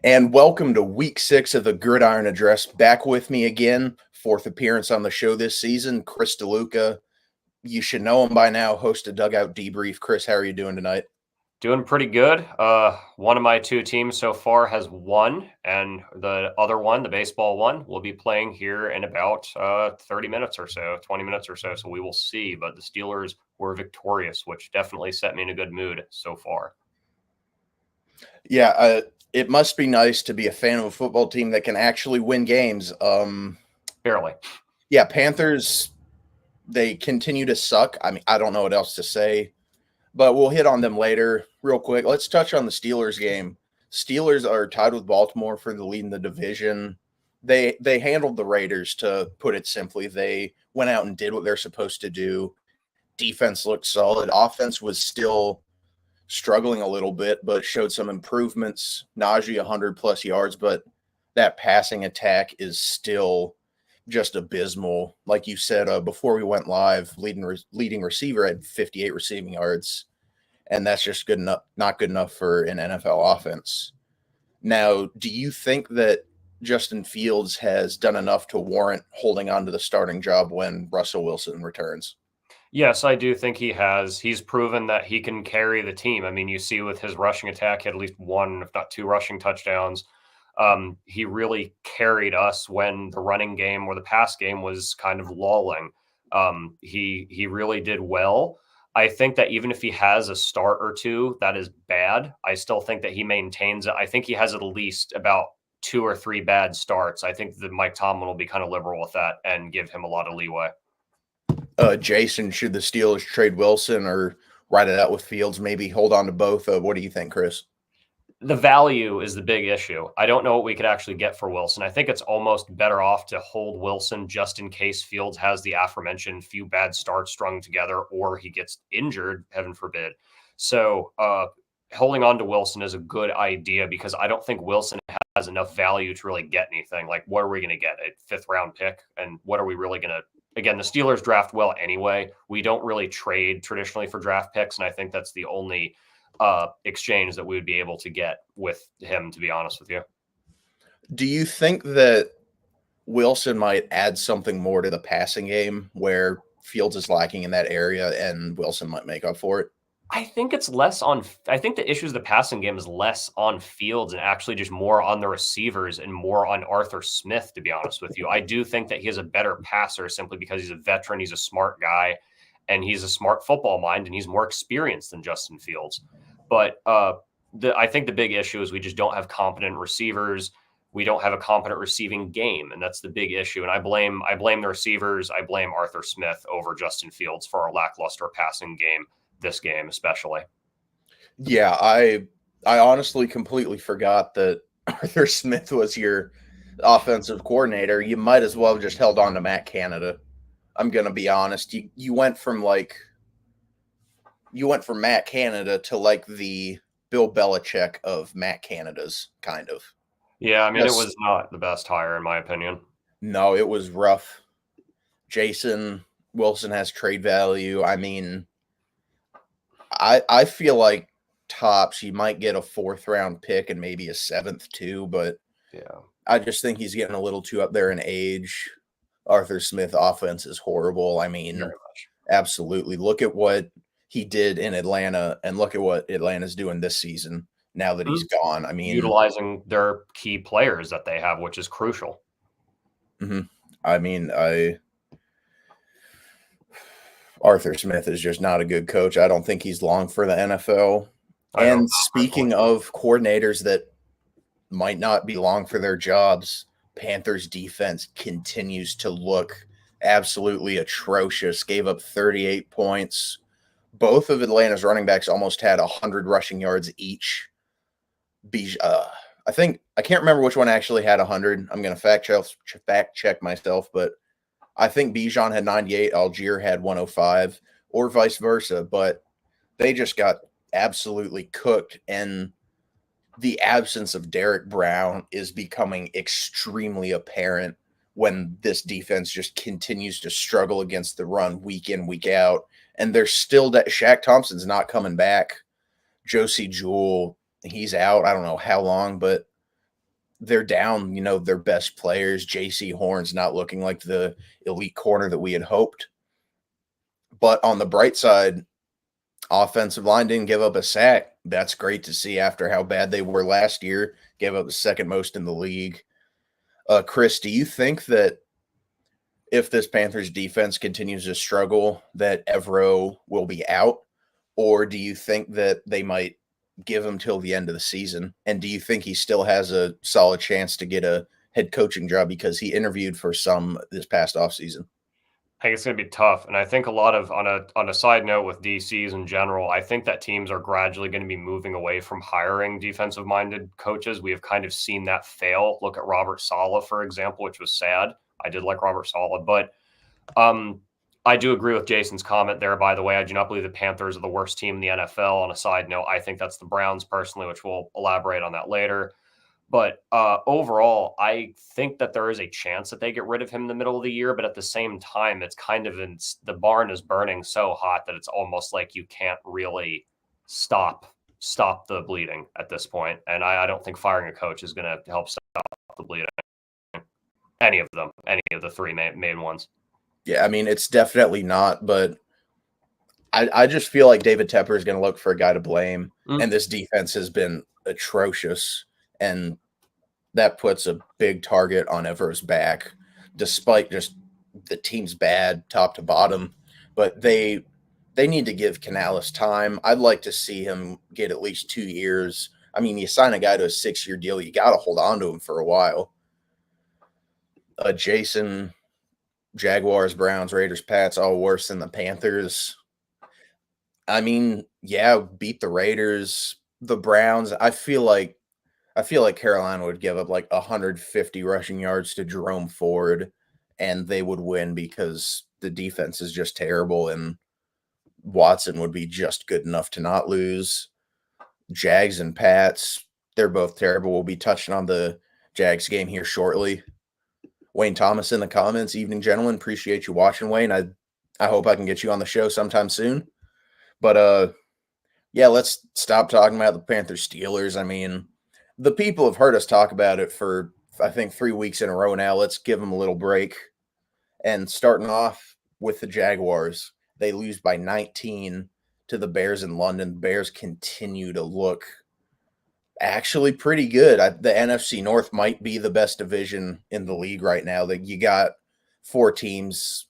And welcome to week 6 of the Gridiron Address. Back with me again, fourth appearance on the show this season, Chris Deluca. You should know him by now, host of Dugout Debrief. Chris, how are you doing tonight? Doing pretty good. One of my two teams so far has won, and the other one, the baseball one, will be playing here in about 30 minutes or so, 20 minutes or so. So we will see. But the Steelers were victorious, which definitely set me in a good mood so far. Yeah, it must be nice to be a fan of a football team that can actually win games. Barely. Yeah, Panthers, they continue to suck. I mean, I don't know what else to say, but we'll hit on them later. Real quick, let's touch on the Steelers game. Steelers are tied with Baltimore for the lead in the division. They handled the Raiders, to put it simply. They went out and did what they're supposed to do. Defense looked solid. Offense was still struggling a little bit, but showed some improvements. Najee 100+ yards, but that passing attack is still just abysmal. Like you said before we went live, leading receiver at 58 receiving yards, and that's just good enough, not good enough for an NFL offense. Now, do you think that Justin Fields has done enough to warrant holding on to the starting job when Russell Wilson returns? Yes, I do think he has. He's proven that he can carry the team. I mean, you see with his rushing attack, he had at least one, if not two, rushing touchdowns. He really carried us when the running game or the pass game was kind of lulling. He really did well. I think that even if he has a start or two that is bad, I still think that he maintains it. I think he has at least about 2 or 3 bad starts. I think that Mike Tomlin will be kind of liberal with that and give him a lot of leeway. Jason, should the Steelers trade Wilson or ride it out with Fields? Maybe hold on to both. What do you think, Chris? The value is the big issue. I don't know what we could actually get for Wilson. I think it's almost better off to hold Wilson just in case Fields has the aforementioned few bad starts strung together or he gets injured, heaven forbid. So holding on to Wilson is a good idea because I don't think Wilson has enough value to really get anything. Like, what are we going to get? A 5th-round pick? And what are we really going to – again, the Steelers draft well anyway. We don't really trade traditionally for draft picks, and I think that's the only – exchange that we would be able to get with him, to be honest with you. Do you think that Wilson might add something more to the passing game where Fields is lacking in that area and Wilson might make up for it? I think it's less on – I think the issues of the passing game is less on Fields and actually just more on the receivers and more on Arthur Smith, to be honest with you. I do think that he is a better passer simply because he's a veteran, he's a smart guy, and he's a smart football mind, and he's more experienced than Justin Fields. But I think the big issue is we just don't have competent receivers. We don't have a competent receiving game, and that's the big issue. And I blame the receivers. I blame Arthur Smith over Justin Fields for our lackluster passing game, this game especially. Yeah, I honestly completely forgot that Arthur Smith was your offensive coordinator. You might as well have just held on to Matt Canada. I'm going to be honest. You went from Matt Canada to like the Bill Belichick of Matt Canada's, kind of. Yeah, I mean, It was not the best hire, in my opinion. No, it was rough. Jason Wilson has trade value. I mean, I feel like tops, you might get a 4th-round pick and maybe a 7th too, but yeah, I just think he's getting a little too up there in age. Arthur Smith offense is horrible. I mean, absolutely. Look at what he did in Atlanta and look at what Atlanta's doing this season now that he's gone. I mean, utilizing their key players that they have, which is crucial. I mean, Arthur Smith is just not a good coach. I don't think he's long for the NFL. And speaking of coordinators that might not be long for their jobs, Panthers defense continues to look absolutely atrocious. Gave up 38 points. Both of Atlanta's running backs almost had 100 rushing yards each. I can't remember which one actually had 100. I'm going to fact check myself, but I think Bijan had 98, Algier had 105, or vice versa. But they just got absolutely cooked, and the absence of Derek Brown is becoming extremely apparent when this defense just continues to struggle against the run week in, week out. And there's still that Shaq Thompson's not coming back. Josie Jewell, he's out. I don't know how long, but they're down, their best players. JC Horn's not looking like the elite corner that we had hoped. But on the bright side, offensive line didn't give up a sack. That's great to see after how bad they were last year. Gave up the second most in the league. Chris, do you think that if this Panthers defense continues to struggle, that Evero will be out? Or do you think that they might give him till the end of the season? And do you think he still has a solid chance to get a head coaching job because he interviewed for some this past offseason? I think it's going to be tough. And I think a lot of, on a side note with DCs in general, I think that teams are gradually going to be moving away from hiring defensive minded coaches. We have kind of seen that fail. Look at Robert Saleh, for example, which was sad. I did like Robert Saleh, but I do agree with Jason's comment there. By the way, I do not believe the Panthers are the worst team in the NFL. On a side note, I think that's the Browns personally, which we'll elaborate on that later. But overall, I think that there is a chance that they get rid of him in the middle of the year. But at the same time, it's kind of the barn is burning so hot that it's almost like you can't really stop the bleeding at this point. And I don't think firing a coach is going to help stop the bleeding. Any of them, any of the three main ones. Yeah, I mean, it's definitely not, but I just feel like David Tepper is going to look for a guy to blame. And this defense has been atrocious. And that puts a big target on Evero's back, despite just the team's bad top to bottom. But they need to give Canales time. I'd like to see him get at least 2 years. I mean, you sign a guy to a 6-year deal, you got to hold on to him for a while. Jason, Jaguars, Browns, Raiders, Pats, all worse than the Panthers. I mean, yeah, beat the Raiders, the Browns. I feel like Carolina would give up like 150 rushing yards to Jerome Ford, and they would win because the defense is just terrible, and Watson would be just good enough to not lose. Jags and Pats, they're both terrible. We'll be touching on the Jags game here shortly. Wayne Thomas in the comments. Evening, gentlemen. Appreciate you watching, Wayne. I hope I can get you on the show sometime soon. But yeah, let's stop talking about the Panthers Steelers. I mean, the people have heard us talk about it for, I think, 3 weeks in a row now. Let's give them a little break. And starting off with the Jaguars, they lose by 19 to the Bears in London. The Bears continue to look actually pretty good. The NFC North might be the best division in the league right now. You got 4 teams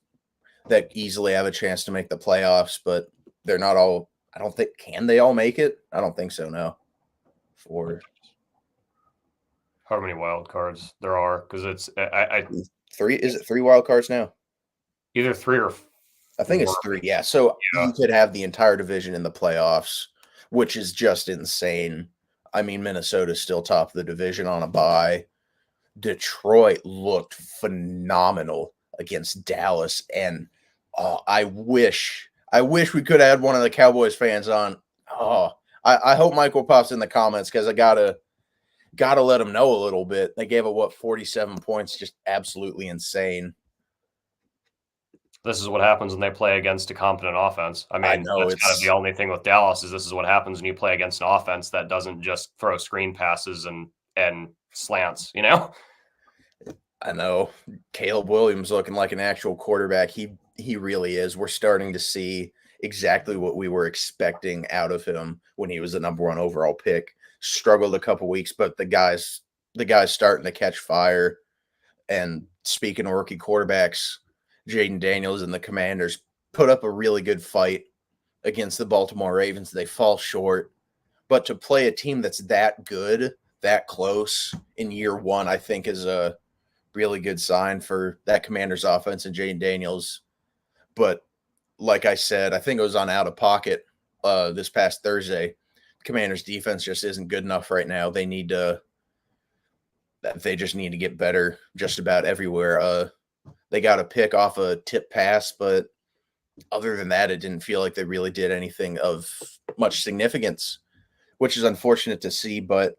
that easily have a chance to make the playoffs, but they're not all. I don't think, can they all make it? I don't think so, no. How many wild cards there are? Because it's three. Is it 3 wild cards now? Either 3 or 4. I think it's 3. Yeah. So you could have the entire division in the playoffs, which is just insane. I mean, Minnesota's still top of the division on a bye. Detroit looked phenomenal against Dallas, and I wish we could have had one of the Cowboys fans on. I hope Michael pops in the comments because I gotta let him know a little bit. They gave it 47 points, just absolutely insane. This is what happens when they play against a competent offense. I mean, that's kind of the only thing with Dallas is this is what happens when you play against an offense that doesn't just throw screen passes and slants, you know? I know. Caleb Williams looking like an actual quarterback. He really is. We're starting to see exactly what we were expecting out of him when he was the number 1 overall pick. Struggled a couple weeks, but the guy's starting to catch fire. And speaking of rookie quarterbacks, Jaden Daniels and the Commanders put up a really good fight against the Baltimore Ravens. They fall short, but to play a team that's that good, that close in year 1, I think is a really good sign for that Commanders offense and Jaden Daniels. But like I said, I think it was on Out of Pocket this past Thursday. Commanders defense just isn't good enough right now. They just need to get better just about everywhere. They got a pick off a tip pass, but other than that, it didn't feel like they really did anything of much significance, which is unfortunate to see. But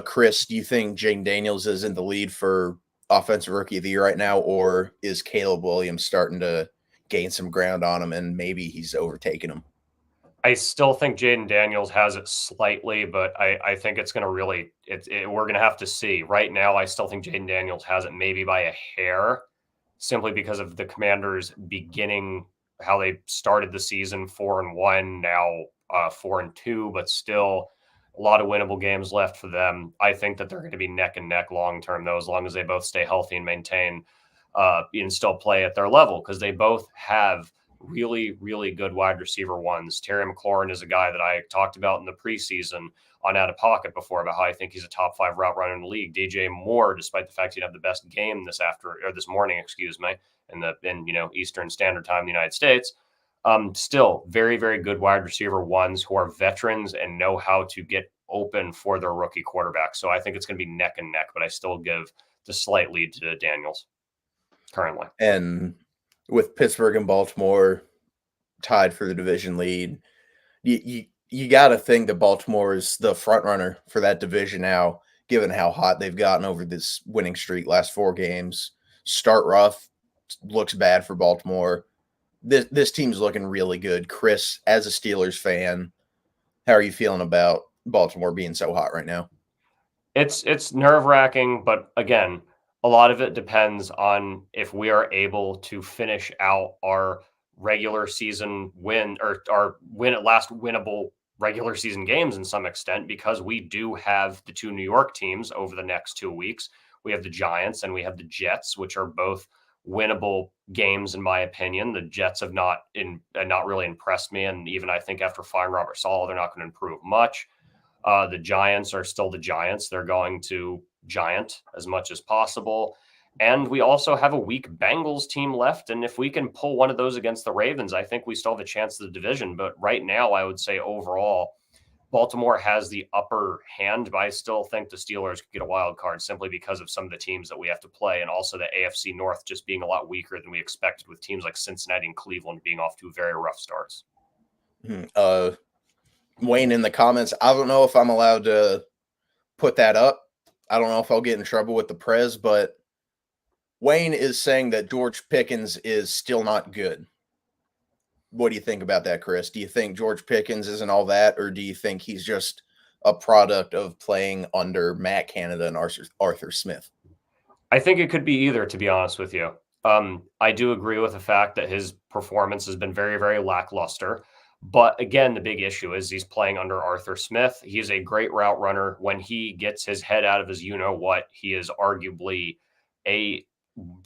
Chris, do you think Jaden Daniels is in the lead for Offensive Rookie of the Year right now, or is Caleb Williams starting to gain some ground on him and maybe he's overtaking him? I still think Jaden Daniels has it slightly, but I think it's going to really we're going to have to see. Right now, I still think Jaden Daniels has it maybe by a hair, simply because of the Commanders beginning how they started the season 4-1, now 4-2, but still a lot of winnable games left for them. I think that they're going to be neck and neck long term, though, as long as they both stay healthy and maintain and still play at their level, because they both have really, really good wide receiver ones. Terry McLaurin is a guy that I talked about in the preseason on Out of Pocket before, about how I think he's a top 5 route runner in the league. DJ Moore, despite the fact he'd have the best game this morning, in Eastern Standard Time in the United States, still very, very good wide receiver ones who are veterans and know how to get open for their rookie quarterback. So I think it's going to be neck and neck, but I still give the slight lead to Daniels currently. And with Pittsburgh and Baltimore tied for the division lead, you got to think that Baltimore is the front runner for that division now, given how hot they've gotten over this winning streak last 4 games. Start rough, looks bad for Baltimore. This team's looking really good. Chris, as a Steelers fan, how are you feeling about Baltimore being so hot right now? It's nerve-wracking, but again, a lot of it depends on if we are able to finish out our regular season win, or our last winnable regular season games in some extent, because we do have the 2 New York teams over the next 2 weeks. We have the Giants and we have the Jets, which are both winnable games in my opinion. The Jets have not really impressed me, and even I think after firing Robert Saleh, they're not going to improve much. The Giants are still the Giants. They're going to giant as much as possible. And we also have a weak Bengals team left. And if we can pull one of those against the Ravens, I think we still have a chance of the division. But right now, I would say overall, Baltimore has the upper hand, but I still think the Steelers could get a wild card simply because of some of the teams that we have to play. And also the AFC North just being a lot weaker than we expected, with teams like Cincinnati and Cleveland being off to very rough starts. Wayne in the comments, I don't know if I'm allowed to put that up. I don't know if I'll get in trouble with the press, but Wayne is saying that George Pickens is still not good. What do you think about that, Chris? Do you think George Pickens isn't all that, or do you think he's just a product of playing under Matt Canada and Arthur Smith? I think it could be either, to be honest with you. I do agree with the fact that his performance has been very, very lackluster. But again, the big issue is he's playing under Arthur Smith. He's a great route runner. When he gets his head out of his you-know-what, he is arguably a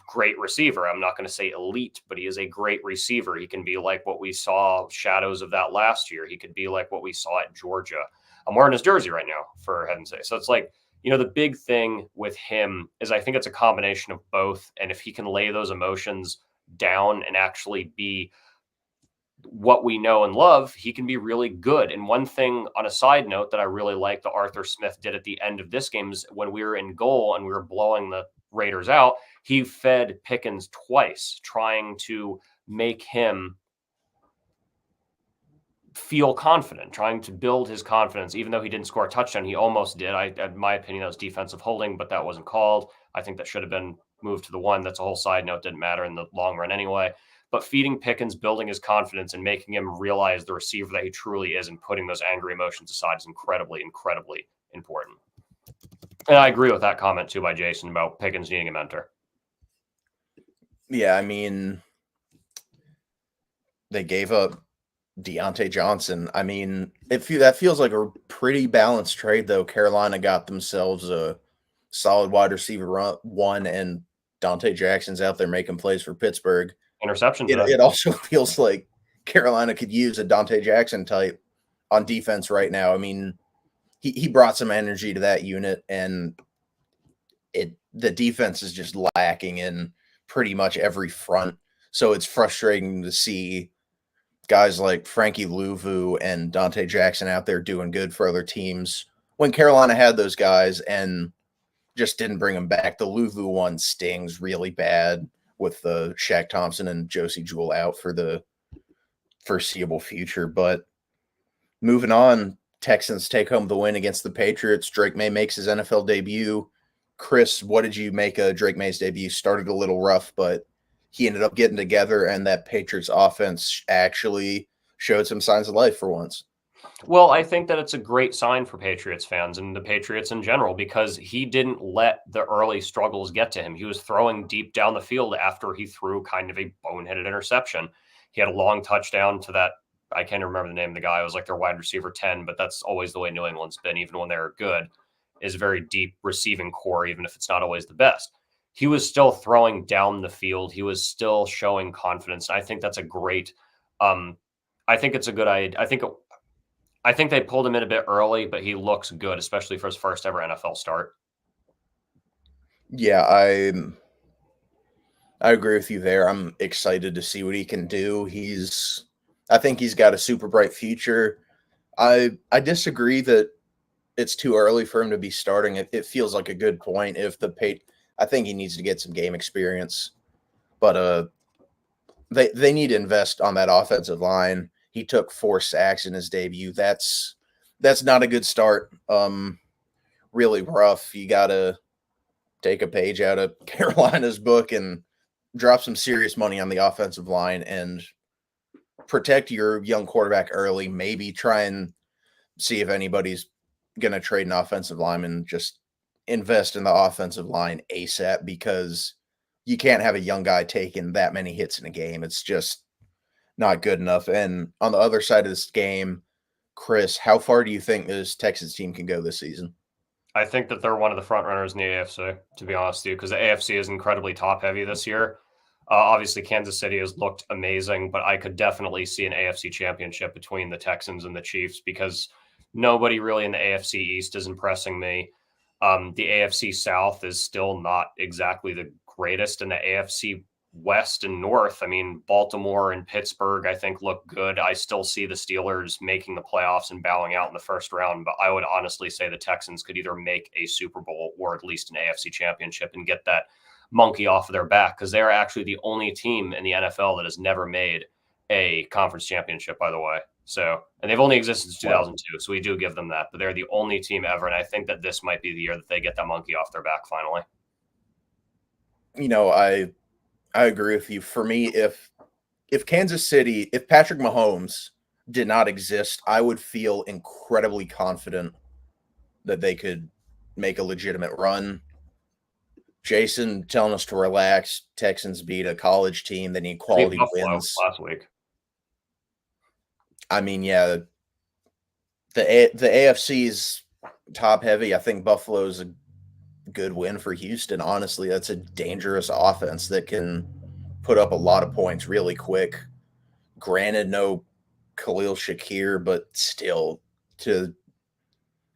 great receiver. I'm not going to say elite, but he is a great receiver. He can be like what we saw shadows of that last year. He could be like what we saw at Georgia. I'm wearing his jersey right now, for heaven's sake. So it's like, the big thing with him is I think it's a combination of both. And if he can lay those emotions down and actually be what we know and love, he can be really good. And one thing on a side note that I really like that Arthur Smith did at the end of this game is when we were in goal and we were blowing the Raiders out, he fed Pickens twice, trying to make him feel confident, trying to build his confidence. Even though he didn't score a touchdown, he almost did. In my opinion, that was defensive holding, but that wasn't called. I think that should have been moved to the 1. That's a whole side note. Didn't matter in the long run anyway. But feeding Pickens, building his confidence, and making him realize the receiver that he truly is, and putting those angry emotions aside is incredibly, incredibly important. And I agree with that comment too by Jason about Pickens needing a mentor. Yeah, I mean, they gave up Deontay Johnson. I mean, that feels like a pretty balanced trade, though. Carolina got themselves a solid wide receiver 1, and Dante Jackson's out there making plays for Pittsburgh. Interceptions. It also feels like Carolina could use a Dante Jackson type on defense right now. I mean, he brought some energy to that unit, and the defense is just lacking in pretty much every front. So it's frustrating to see guys like Frankie Louvu and Dante Jackson out there doing good for other teams when Carolina had those guys and just didn't bring them back. The Louvu one stings really bad with the Shaq Thompson and Josie Jewell out for the foreseeable future. But moving on, Texans take home the win against the Patriots. Drake May makes his NFL debut. Chris, what did you make of Drake May's debut? Started a little rough, but he ended up getting together, and that Patriots offense actually showed some signs of life for once. Well, I think that it's a great sign for Patriots fans and the Patriots in general because he didn't let the early struggles get to him. He was throwing deep down the field after he threw kind of a boneheaded interception. He had a long touchdown to that. I can't remember the name of the guy. It was like their wide receiver 10, but that's always the way New England's been, even when they're good, is a very deep receiving core, even if it's not always the best. He was still throwing down the field. He was still showing confidence. I think that's a great, I think it's a good idea. I think they pulled him in a bit early, but he looks good, especially for his first ever NFL start. Yeah, I agree with you there. I'm excited to see what he can do. I think he's got a super bright future. I disagree that it's too early for him to be starting. It feels like a good point. I think he needs to get some game experience, but they need to invest on that offensive line. He took 4 sacks in his debut. That's not a good start. Really rough. You got to take a page out of Carolina's book and drop some serious money on the offensive line and protect your young quarterback early. Maybe try and see if anybody's going to trade an offensive lineman. Just invest in the offensive line ASAP because you can't have a young guy taking that many hits in a game. It's just not good enough. And on the other side of this game, Chris, how far do you think this Texans team can go this season? I think that they're one of the front runners in the AFC, to be honest with you, because the AFC is incredibly top heavy this year. Obviously, Kansas City has looked amazing, but I could definitely see an AFC championship between the Texans and the Chiefs because nobody really in the AFC East is impressing me. The AFC South is still not exactly the greatest, and the AFC West and North, I mean, Baltimore and Pittsburgh, I think look good. I still see the Steelers making the playoffs and bowing out in the first round, but I would honestly say the Texans could either make a Super Bowl or at least an AFC championship and get that monkey off of their back because they're actually the only team in the NFL that has never made a conference championship, by the way. So, and they've only existed since 2002, so we do give them that, but they're the only team ever, and I think that this might be the year that they get that monkey off their back finally. You know, I agree with you. For me, if Kansas City, if Patrick Mahomes did not exist, I would feel incredibly confident that they could make a legitimate run. Jason telling us to relax. Texans beat a college team. They need quality wins last week. I mean, yeah, the AFC's top heavy. I think Buffalo's a good win for Houston. Honestly, that's a dangerous offense that can put up a lot of points really quick. Granted, no Khalil Shakir, but still to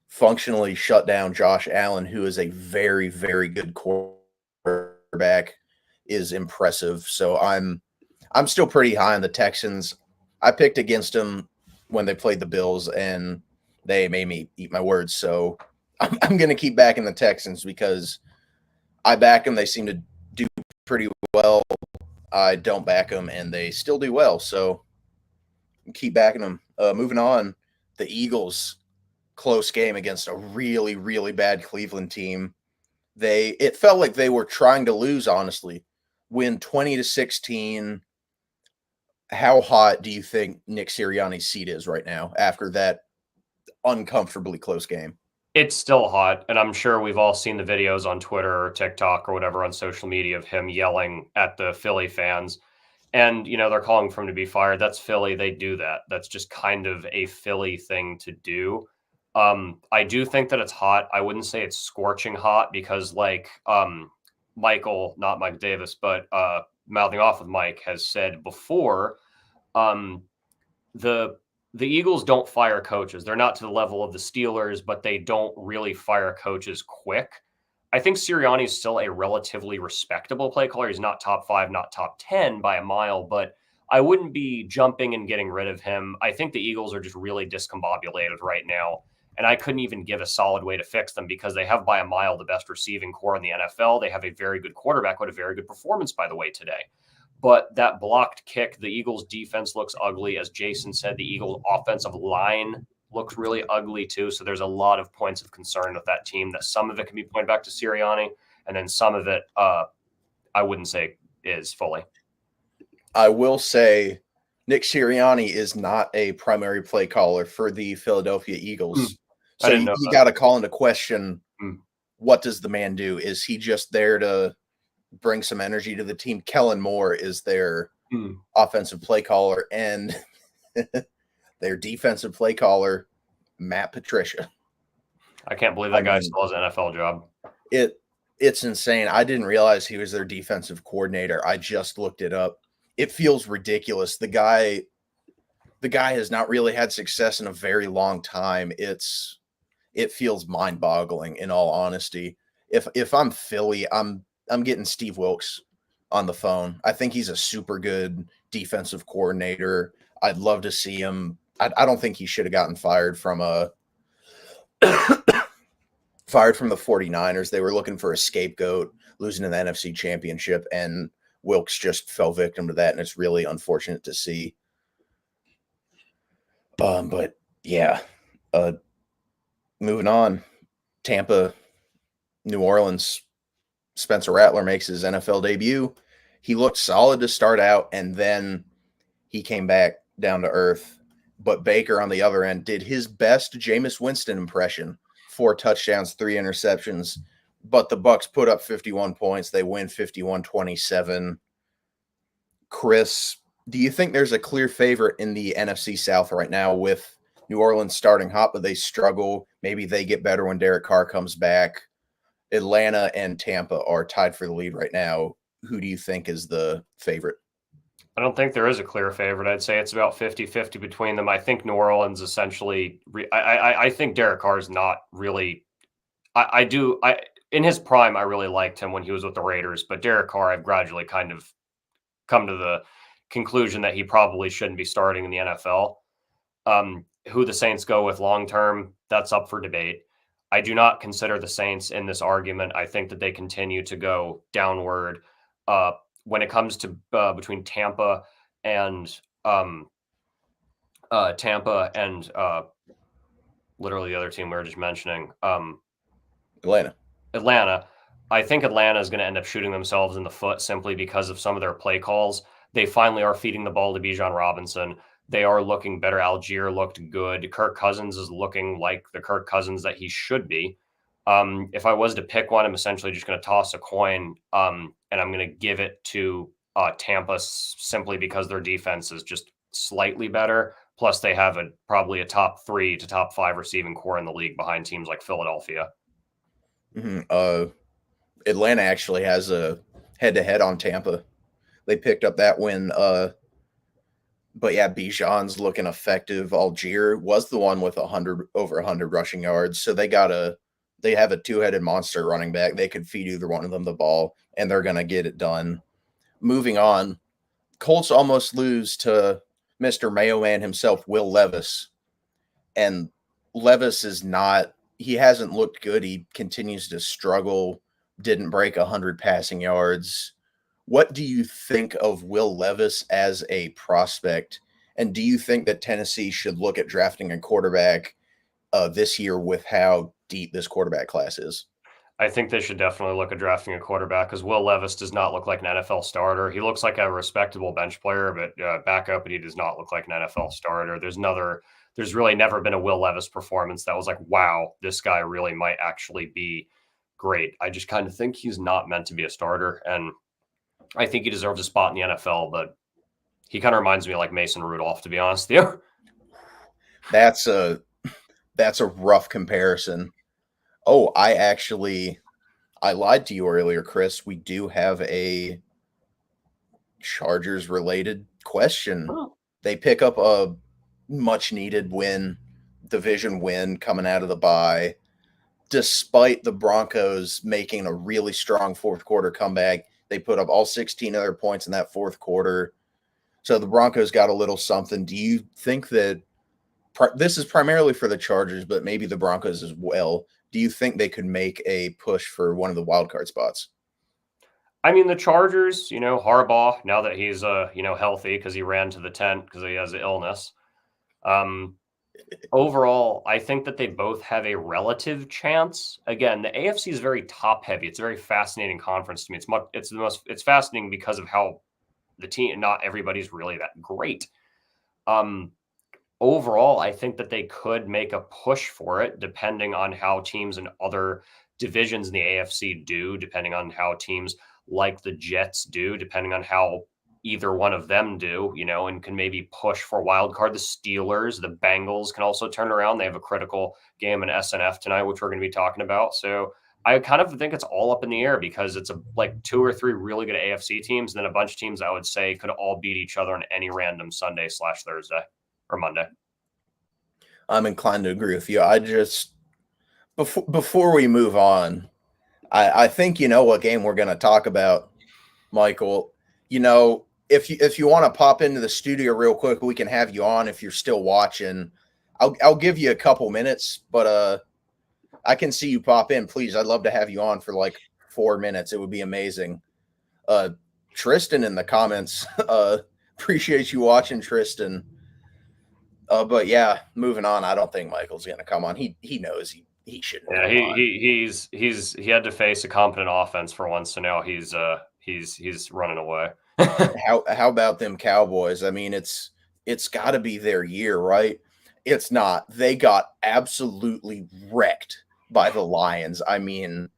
functionally shut down Josh Allen, who is a very, very good quarterback, is impressive. So I'm still pretty high on the Texans. I picked against them when they played the Bills, and they made me eat my words. So I'm going to keep backing the Texans because I back them. They seem to do pretty well. I don't back them, and they still do well. So keep backing them. Moving on, the Eagles, close game against a really, really bad Cleveland team. It felt like they were trying to lose, honestly. Win 20-16. How hot do you think Nick Sirianni's seat is right now after that uncomfortably close game? It's still hot, and I'm sure we've all seen the videos on Twitter or TikTok or whatever on social media of him yelling at the Philly fans. And, you know, they're calling for him to be fired. That's Philly. They do that. That's just kind of a Philly thing to do. I do think that it's hot. I wouldn't say it's scorching hot because like Michael, not Mike Davis, but mouthing off with Mike has said before, the Eagles don't fire coaches. They're not to the level of the Steelers, but they don't really fire coaches quick. I think Sirianni is still a relatively respectable play caller. He's not top 5, not top 10 by a mile, but I wouldn't be jumping and getting rid of him. I think the Eagles are just really discombobulated right now, and I couldn't even give a solid way to fix them because they have by a mile the best receiving core in the NFL. They have a very good quarterback with a very good performance, by the way, today. But that blocked kick, the Eagles' defense looks ugly. As Jason said, the Eagles' offensive line looks really ugly too. So there's a lot of points of concern with that team that some of it can be pointed back to Sirianni, and then some of it I wouldn't say is fully. I will say Nick Sirianni is not a primary play caller for the Philadelphia Eagles. I So didn't you, know you that. got to call into question, Mm. what does the man do? Is he just there to bring some energy to the team? Kellen Moore is their offensive play caller, and their defensive play caller, Matt Patricia. I can't believe that guy still has an NFL job. It's insane. I didn't realize he was their defensive coordinator. I just looked it up. It feels ridiculous. The guy has not really had success in a very long time. It feels mind-boggling, in all honesty. If I'm Philly, I'm getting Steve Wilkes on the phone. I think he's a super good defensive coordinator. I'd love to see him. I don't think he should have gotten fired from fired from the 49ers. They were looking for a scapegoat, losing in the NFC Championship, and Wilkes just fell victim to that, and it's really unfortunate to see. But yeah, moving on, Tampa, New Orleans. Spencer Rattler makes his NFL debut. He looked solid to start out, and then he came back down to earth. But Baker, on the other end, did his best Jameis Winston impression. 4 touchdowns, 3 interceptions. But the Bucks put up 51 points. They win 51-27. Chris, do you think there's a clear favorite in the NFC South right now, with New Orleans starting hot, but they struggle? Maybe they get better when Derek Carr comes back. Atlanta and Tampa are tied for the lead right now. Who do you think is the favorite? I don't think there is a clear favorite. I'd say it's about 50-50 between them. I think New Orleans essentially I think Derek Carr is not really in his prime, I really liked him when he was with the Raiders, but Derek Carr, I've gradually kind of come to the conclusion that he probably shouldn't be starting in the NFL. Who the Saints go with long term, that's up for debate. I do not consider the Saints in this argument. I think that they continue to go downward. When it comes to between Tampa and literally the other team we were just mentioning, Atlanta. I think Atlanta is going to end up shooting themselves in the foot simply because of some of their play calls. They finally are feeding the ball to Bijan Robinson. They are looking better. Algier looked good. Kirk Cousins is looking like the Kirk Cousins that he should be. If I was to pick one, I'm essentially just going to toss a coin, and I'm going to give it to Tampa simply because their defense is just slightly better. Plus, they have probably a top 3 to top 5 receiving core in the league behind teams like Philadelphia. Mm-hmm. Atlanta actually has a head-to-head on Tampa. They picked up that win. But yeah, Bijan's looking effective. Algier was the one with over 100 rushing yards. So they have a 2-headed monster running back. They could feed either one of them the ball, and they're going to get it done. Moving on, Colts almost lose to Mr. Mayo Man himself, Will Levis. And Levis he hasn't looked good. He continues to struggle. Didn't break 100 passing yards. What do you think of Will Levis as a prospect? And do you think that Tennessee should look at drafting a quarterback this year with how deep this quarterback class is? I think they should definitely look at drafting a quarterback because Will Levis does not look like an NFL starter. He looks like a respectable bench player, but backup, but he does not look like an NFL starter. There's really never been a Will Levis performance that was like, wow, this guy really might actually be great. I just kind of think he's not meant to be a starter, and I think he deserves a spot in the NFL, but he kind of reminds me of like Mason Rudolph, to be honest with you. That's a rough comparison. Oh, I lied to you earlier, Chris. We do have a Chargers related question. Oh. They pick up a much needed division win coming out of the bye, despite the Broncos making a really strong fourth quarter comeback. They put up all 16 of their points in that fourth quarter. So the Broncos got a little something. Do you think that this is primarily for the Chargers, but maybe the Broncos as well? Do you think they could make a push for one of the wild card spots? I mean, the Chargers, Harbaugh, now that he's, healthy because he ran to the tent because he has an illness. Overall, I think that they both have a relative chance. Again, the AFC is very top heavy. It's a very fascinating conference to me. It's fascinating because of how the team, not everybody's really that great. Overall, I think that they could make a push for it, depending on how teams in other divisions in the AFC do, depending on how teams like the Jets do, depending on how either one of them do, and can maybe push for a wild card. The Steelers, the Bengals can also turn around. They have a critical game in SNF tonight, which we're going to be talking about. So I kind of think it's all up in the air because it's like 2 or 3 really good AFC teams, and then a bunch of teams I would say could all beat each other on any random Sunday/Thursday or Monday. I'm inclined to agree with you. I just before we move on, I think you know what game we're going to talk about, Michael. If you want to pop into the studio real quick, we can have you on if you're still watching. I'll give you a couple minutes, but I can see you pop in. Please, I'd love to have you on for like 4 minutes. It would be amazing. Tristan in the comments. Appreciate you watching, Tristan. But yeah, moving on. I don't think Michael's going to come on. He knows he shouldn't. Yeah, he had to face a competent offense for once, so now he's running away. How about them Cowboys? I mean, it's got to be their year, right? It's not. They got absolutely wrecked by the Lions. I mean,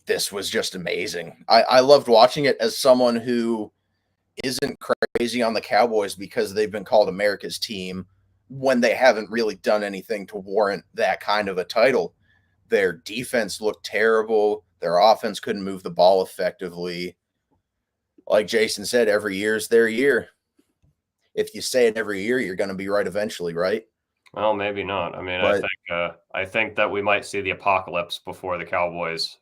this was just amazing. I loved watching it as someone who isn't crazy on the Cowboys because they've been called America's team when they haven't really done anything to warrant that kind of a title. Their defense looked terrible. Their offense couldn't move the ball effectively. Like Jason said, every year is their year. If you say it every year, you're going to be right eventually, right? Well, maybe not. I mean, I think that we might see the apocalypse before the Cowboys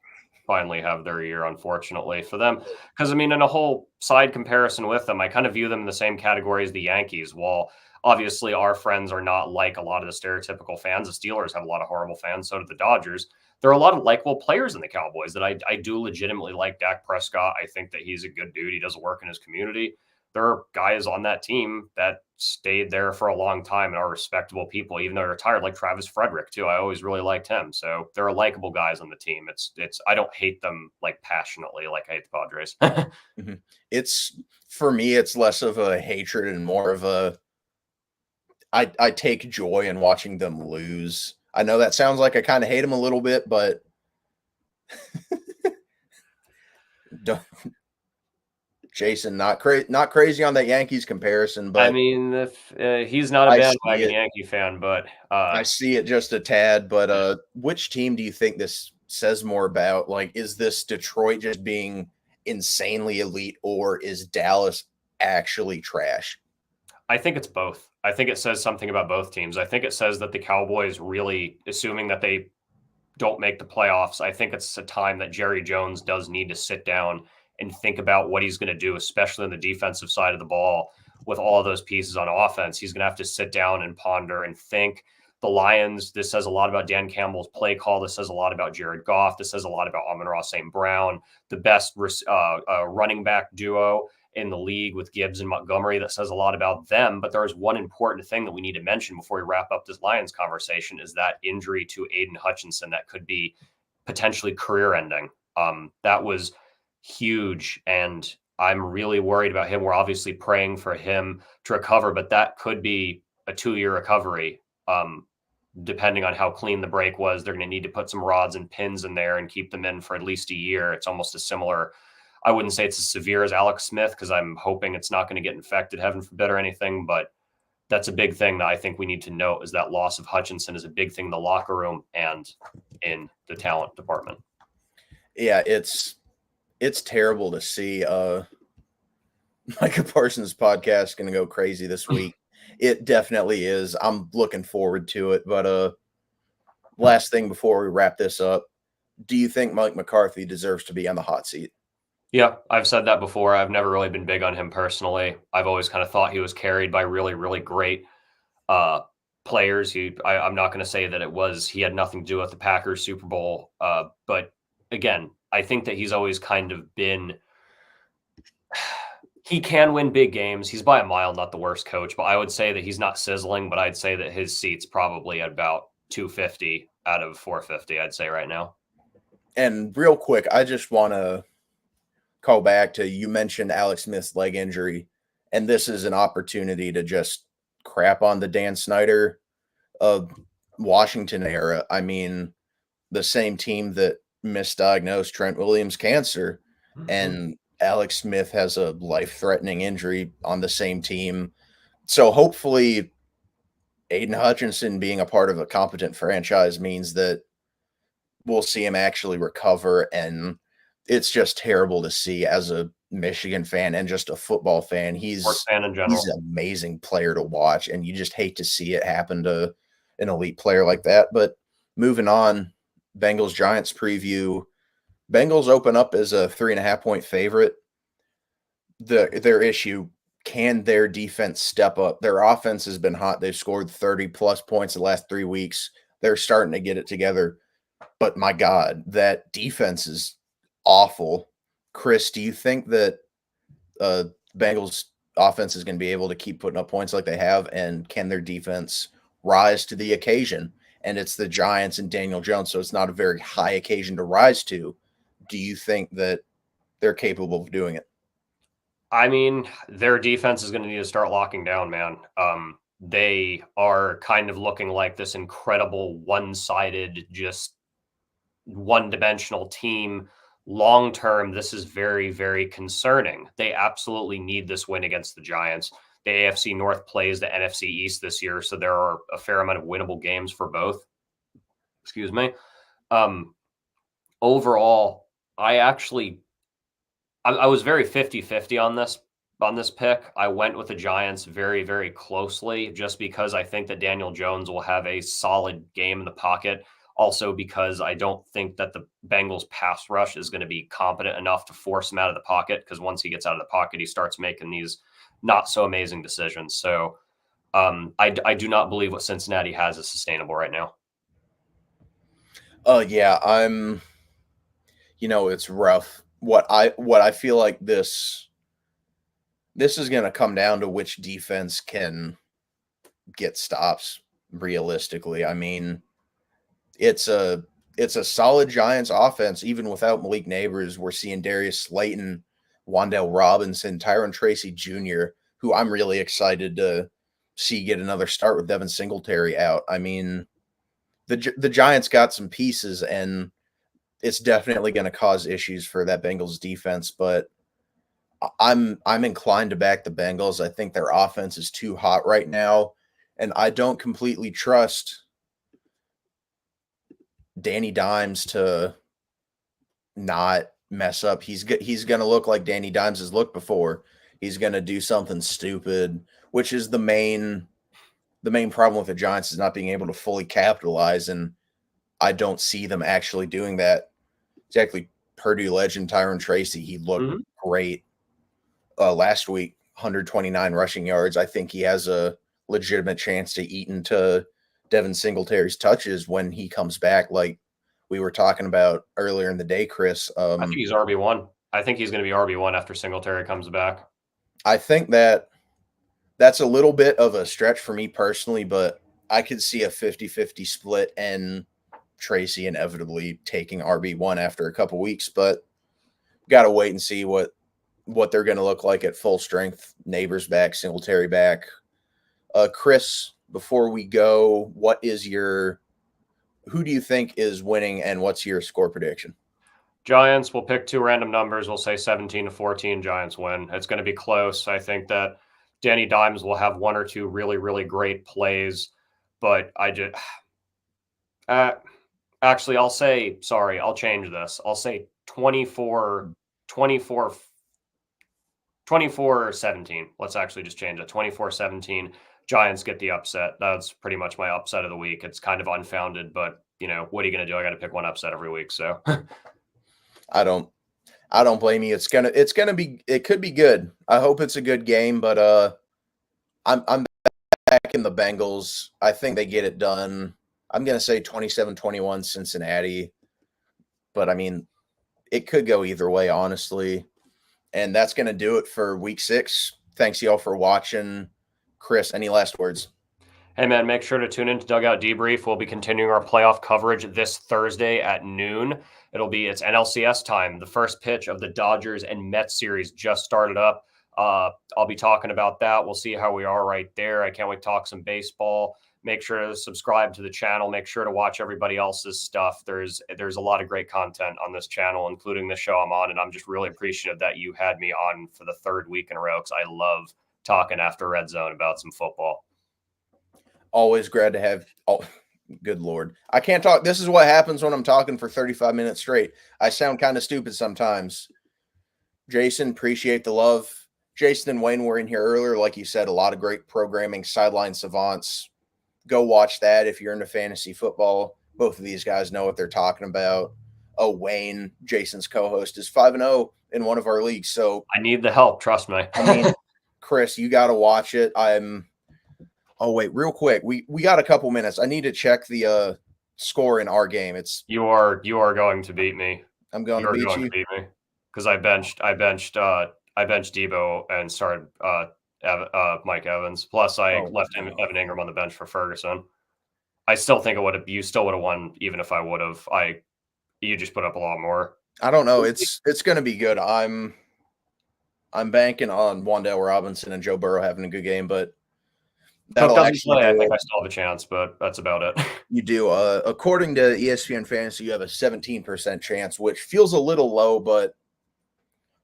finally have their year, unfortunately for them. Because, I mean, in a whole side comparison with them, I kind of view them in the same category as the Yankees. While obviously our friends are not like a lot of the stereotypical fans. The Steelers have a lot of horrible fans. So do the Dodgers. There are a lot of likable players in the Cowboys that I do legitimately like. Dak Prescott, I think that he's a good dude. He does work in his community. There are guys on that team that stayed there for a long time and are respectable people, even though they're retired, like Travis Frederick, too. I always really liked him. So there are likable guys on the team. I don't hate them like passionately like I hate the Padres. Mm-hmm. It's, for me, it's less of a hatred and more of a, I take joy in watching them lose. I know that sounds like I kind of hate them a little bit, but Jason, not crazy on that Yankees comparison, but I mean, if he's not a bandwagon Yankee fan, but I see it just a tad. But which team do you think this says more about? Like, is this Detroit just being insanely elite, or is Dallas actually trash? I think it's both. I think it says something about both teams. I think it says that the Cowboys really, assuming that they don't make the playoffs, I think it's a time that Jerry Jones does need to sit down and think about what he's going to do, especially on the defensive side of the ball with all of those pieces on offense. He's going to have to sit down and ponder and think. The Lions, this says a lot about Dan Campbell's play call. This says a lot about Jared Goff. This says a lot about Amon-Ra St. Brown, the best running back duo in the league with Gibbs and Montgomery. That says a lot about them. But there is one important thing that we need to mention before we wrap up this Lions conversation is that injury to Aiden Hutchinson that could be potentially career ending. That was huge. And I'm really worried about him. We're obviously praying for him to recover, but that could be a 2-year recovery. Depending on how clean the break was, they're going to need to put some rods and pins in there and keep them in for at least a year. It's almost a similar, I wouldn't say it's as severe as Alex Smith because I'm hoping it's not going to get infected, heaven forbid, or anything. But that's a big thing that I think we need to note is that loss of Hutchinson is a big thing in the locker room and in the talent department. Yeah, it's terrible to see. Micah Parsons' podcast is going to go crazy this week. It definitely is. I'm looking forward to it. But last thing before we wrap this up, do you think Mike McCarthy deserves to be on the hot seat? Yeah, I've said that before. I've never really been big on him personally. I've always kind of thought he was carried by really, really great players. I'm not going to say that he had nothing to do with the Packers Super Bowl. But again, I think that he's always kind of been – he can win big games. He's by a mile not the worst coach, but I would say that he's not sizzling, but I'd say that his seat's probably at about 250 out of 450, I'd say right now. And real quick, I just want to call back to, you mentioned Alex Smith's leg injury, and this is an opportunity to just crap on the Dan Snyder of Washington era. I mean, the same team that misdiagnosed Trent Williams cancer, and Alex Smith has a life-threatening injury on the same team. So hopefully Aiden Hutchinson being a part of a competent franchise means that we'll see him actually recover. And it's just terrible to see as a Michigan fan and just a football fan. Sports fan in general. He's an amazing player to watch, and you just hate to see it happen to an elite player like that. But moving on, Bengals Giants preview. Bengals open up as a 3.5-point favorite. Their issue, can their defense step up? Their offense has been hot. They've scored 30 plus points the last 3 weeks. They're starting to get it together. But my God, that defense is awful. Chris, do you think that Bengals offense is going to be able to keep putting up points like they have? And can their defense rise to the occasion? And it's the Giants and Daniel Jones, so it's not a very high occasion to rise to. Do you think that they're capable of doing it? I mean, their defense is going to need to start locking down, man. They are kind of looking like this incredible one-sided, just one-dimensional team. Long term, this is very, very concerning. They absolutely need this win against the Giants. The AFC North plays the NFC East this year, so there are a fair amount of winnable games for both. Excuse me. Overall, I was very 50-50 on this pick. I went with the Giants very, very closely just because I think that Daniel Jones will have a solid game in the pocket. Also because I don't think that the Bengals pass rush is going to be competent enough to force him out of the pocket, because once he gets out of the pocket, he starts making these not so amazing decisions. So I do not believe what Cincinnati has is sustainable right now. Yeah, it's rough. What I feel like this is going to come down to which defense can get stops realistically. I mean, it's a solid Giants offense even without Malik Neighbors. We're seeing Darius Slayton, Wan'Dale Robinson, Tyron Tracy Jr., who I'm really excited to see get another start with Devin Singletary out. I mean, the Giants got some pieces, and it's definitely going to cause issues for that Bengals defense, but I'm inclined to back the Bengals. I think their offense is too hot right now, and I don't completely trust Danny Dimes to not mess up. He's going to look like Danny Dimes has looked before. He's going to do something stupid, which is the main problem with the Giants, is not being able to fully capitalize, and I don't see them actually doing that. Exactly. Purdue legend Tyron Tracy, he looked great last week, 129 rushing yards. I think he has a legitimate chance to eat into Devin Singletary's touches when he comes back, like we were talking about earlier in the day, Chris. I think he's RB1. I think he's going to be RB1 after Singletary comes back. I think that's a little bit of a stretch for me personally, but I could see a 50-50 split and Tracy inevitably taking RB1 after a couple weeks, but got to wait and see what they're going to look like at full strength. Neighbors back, Singletary back. Chris, before we go, who do you think is winning, and what's your score prediction? Giants, will pick two random numbers. We'll say 17-14. Giants win. It's going to be close. I think that Danny Dimes will have one or two really, really great plays, but actually, I'll change this. I'll say 24-17. Let's actually just change it. 24-17. Giants get the upset. That's pretty much my upset of the week. It's kind of unfounded, but what are you going to do? I got to pick one upset every week. So I don't blame you. It could be good. I hope it's a good game, but I'm back in the Bengals. I think they get it done. I'm going to say 27-21 Cincinnati, but I mean, it could go either way, honestly. And that's going to do it for week 6. Thanks y'all for watching. Chris, any last words? Hey man, make sure to tune into Dugout Debrief. We'll be continuing our playoff coverage this Thursday at noon. It's NLCS time. The first pitch of the Dodgers and Mets series just started up. I'll be talking about that. We'll see how we are right there. I can't wait to talk some baseball. Make sure to subscribe to the channel. Make sure to watch everybody else's stuff. There's a lot of great content on this channel, including the show I'm on, and I'm just really appreciative that you had me on for the 3rd week in a row, because I love talking after Red Zone about some football. Always glad to have. Oh, good Lord, I can't talk. This is what happens when I'm talking for 35 minutes straight. I sound kind of stupid sometimes. Jason, appreciate the love. Jason and Wayne were in here earlier. Like you said, a lot of great programming, Sideline Savants. Go watch that if you're into fantasy football. Both of these guys know what they're talking about. Oh, Wayne, Jason's co-host, is 5-0 in one of our leagues. So I need the help. Trust me. I mean, Chris, you got to watch it. Oh, wait, real quick. We got a couple minutes. I need to check the score in our game. You are going to beat me. I'm going to beat you. Because I benched Debo and started Mike Evans. Plus, I left Evan Ingram on the bench for Ferguson. I still think you still would have won, even if I would have. You just put up a lot more. I don't know. It's going to be good. I'm banking on Wan'Dale Robinson and Joe Burrow having a good game, but that'll actually. I think I still have a chance, but that's about it. You do. According to ESPN Fantasy, you have a 17% chance, which feels a little low, but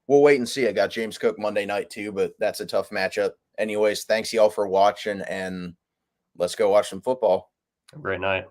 we'll wait and see. I got James Cook Monday night too, but that's a tough matchup. Anyways, thanks y'all for watching, and let's go watch some football. Great night.